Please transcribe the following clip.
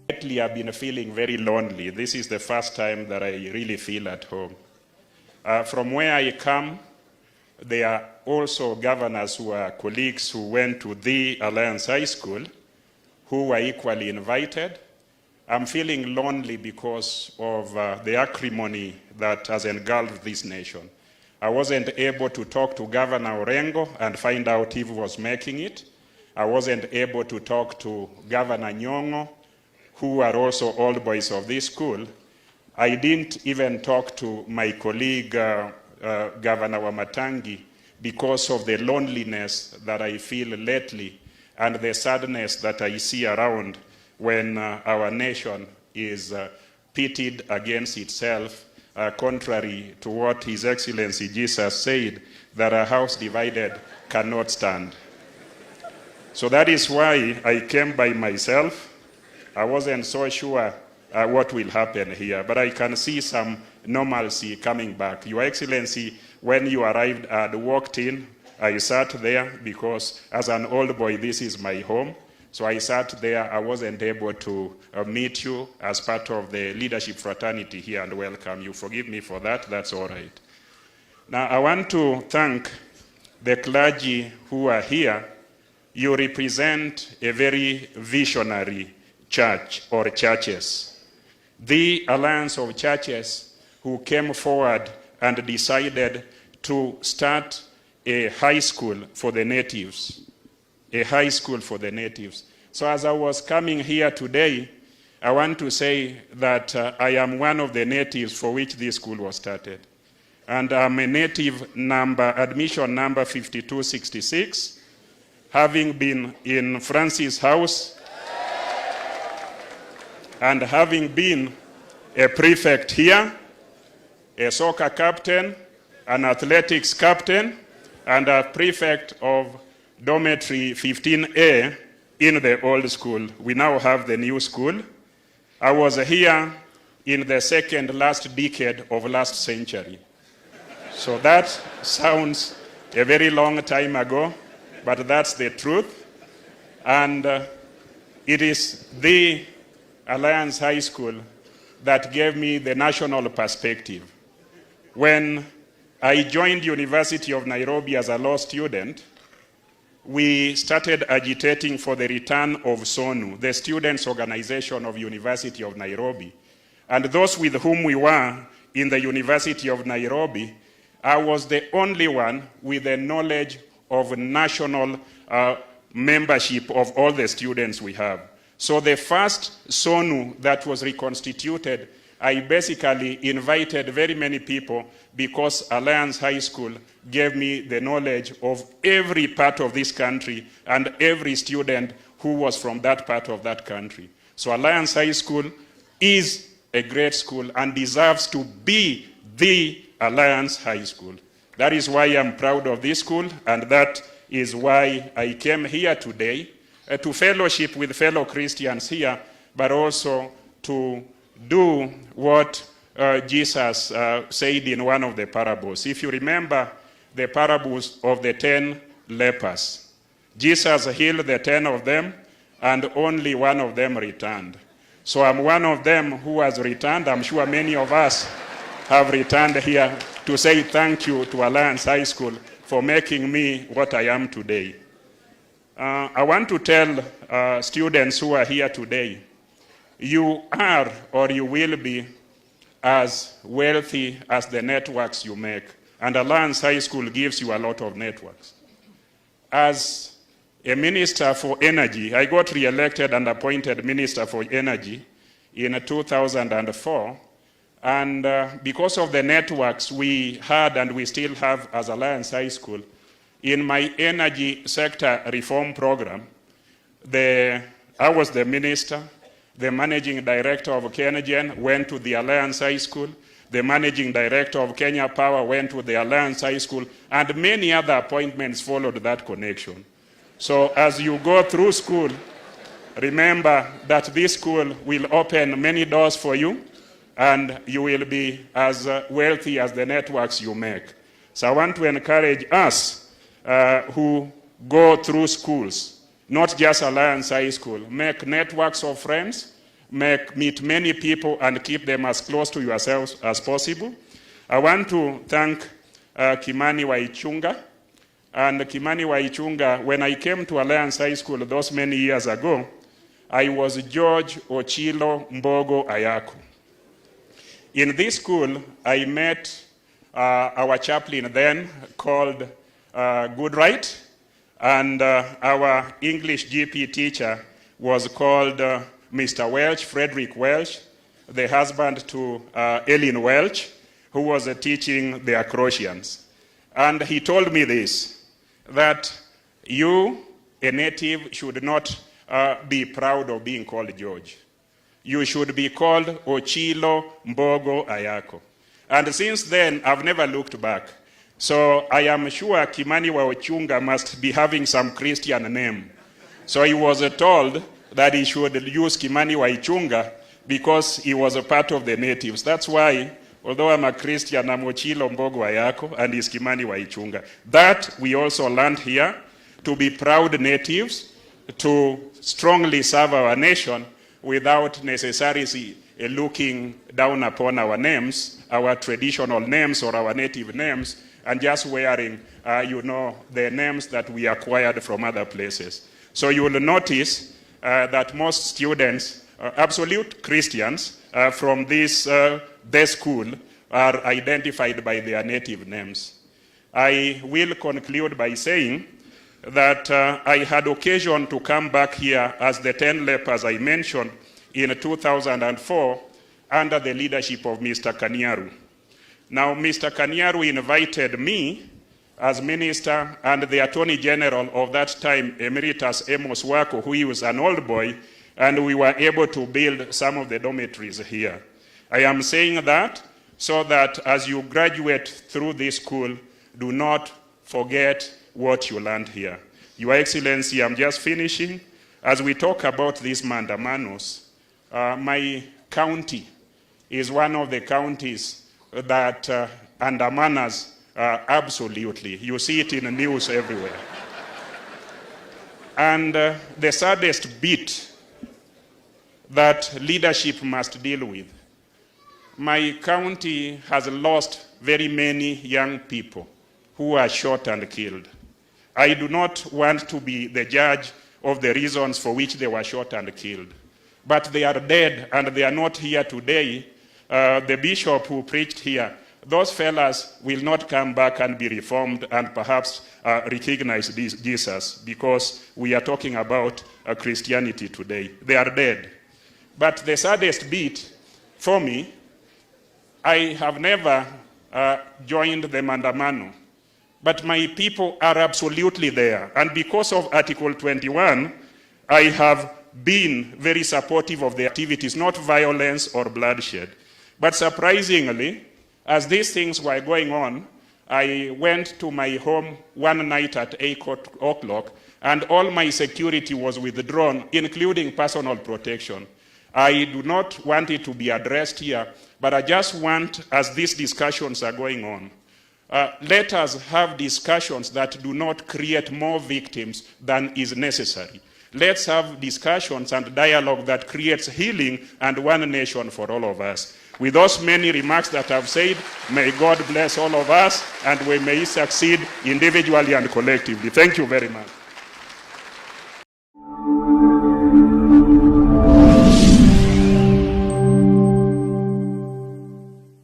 Lately, I've been feeling very lonely. This is the first time that I really feel at home. From where I come, there are also governors who are colleagues who went to the Alliance High School who were equally invited. I'm feeling lonely because of the acrimony that has engulfed this nation. I wasn't able to talk to Governor Orengo and find out if he was making it. I wasn't able to talk to Governor Nyong'o, who are also old boys of this school. I didn't even talk to my colleague, Governor MATIANG'I, because of the loneliness that I feel lately and the sadness that I see around when our nation is pitted against itself, contrary to what His Excellency Jesus said, that a house divided cannot stand. So that is why I came by myself. I wasn't so sure what will happen here, but I can see some normalcy coming back. Your Excellency, when you arrived and walked in, I sat there because as an old boy, this is my home. So I sat there. I wasn't able to meet you as part of the leadership fraternity here and welcome you. Forgive me for that. That's all right. Now, I want to thank the clergy who are here. You represent a very visionary church or churches. The Alliance of Churches who came forward and decided to start a high school for the natives. A high school for the natives. So as I was coming here today, I want to say that I am one of the natives for which this school was started. And I'm a native admission number 5266, having been in Francis House and having been a prefect here, a soccer captain, an athletics captain, and a prefect of dormitory 15A in the old school. We now have the new school. I was here in the second last decade of last century. So that sounds a very long time ago, but that's the truth. And it is the Alliance High School that gave me the national perspective. When I joined University of Nairobi as a law student, we started agitating for the return of SONU, the Students' Organization of University of Nairobi. And those with whom we were in the University of Nairobi, I was the only one with the knowledge of national membership of all the students we have. So the first SONU that was reconstituted, I basically invited very many people because Alliance High School gave me the knowledge of every part of this country and every student who was from that part of that country. So Alliance High School is a great school and deserves to be the Alliance High School. That is why I'm proud of this school, and that is why I came here today to fellowship with fellow Christians here, but also to do what Jesus said in one of the parables. If you remember the parables of the 10 lepers, Jesus healed the 10 of them, and only one of them returned. So I'm one of them who has returned. I'm sure many of us have returned here to say thank you to Alliance High School for making me what I am today. I want to tell students who are here today, you are or you will be as wealthy as the networks you make. And Alliance High School gives you a lot of networks. As a minister for energy, I got re-elected and appointed minister for energy in 2004. And because of the networks we had and we still have as Alliance High School, in my energy sector reform program, I was the minister. The managing director of KenGen went to the Alliance High School. The managing director of Kenya Power went to the Alliance High School, and many other appointments followed that connection. So as you go through school, remember that this school will open many doors for you, and you will be as wealthy as the networks you make. So I want to encourage us who go through schools, not just Alliance High School. Make networks of friends, meet many people, and keep them as close to yourselves as possible. I want to thank Kimani Waichunga. And Kimani Waichunga, when I came to Alliance High School those many years ago, I was George Ochilo Mbogo Ayako. In this school, I met our chaplain then called Goodright, and our English GP teacher was called Mr. Welch, Frederick Welch, the husband to Ellen Welch, who was teaching the Acrosians. And he told me this, that you, a native, should not be proud of being called George. You should be called Ochilo Mbogo Ayako. And since then, I've never looked back. So I am sure Kimani Waichunga must be having some Christian name. So he was told that he should use Kimani Waichunga because he was a part of the natives. That's why, although I'm a Christian, I'm Ochilo Mbogo Ayako and he's Kimani Waichunga. That we also learned here, to be proud natives, to strongly serve our nation without necessarily looking down upon our names, our traditional names or our native names, and just wearing, the names that we acquired from other places. So you will notice that most students, absolute Christians from this day school, are identified by their native names. I will conclude by saying that I had occasion to come back here as the 10 lepers I mentioned in 2004 under the leadership of Mr. Kaniaru. Now, Mr. Kaniaru invited me as minister and the Attorney General of that time, Emeritus Amos Wako, who was an old boy, and we were able to build some of the dormitories here. I am saying that so that as you graduate through this school, do not forget what you learned here. Your Excellency, I'm just finishing. As we talk about these mandamanos, my county is one of the counties that undermine us absolutely. You see it in the news everywhere. And the saddest bit that leadership must deal with, my county has lost very many young people who are shot and killed. I do not want to be the judge of the reasons for which they were shot and killed. But they are dead and they are not here today. The bishop who preached here, those fellas will not come back and be reformed and perhaps recognize Jesus, because we are talking about Christianity today. They are dead. But the saddest bit for me, I have never joined the Mandamano. But my people are absolutely there. And because of Article 21, I have been very supportive of the activities, not violence or bloodshed. But surprisingly, as these things were going on, I went to my home one night at 8 o'clock, and all my security was withdrawn, including personal protection. I do not want it to be addressed here, but I just want, as these discussions are going on, let us have discussions that do not create more victims than is necessary. Let's have discussions and dialogue that creates healing and one nation for all of us. With those many remarks that I've said, may God bless all of us and we may succeed individually and collectively. Thank you very much.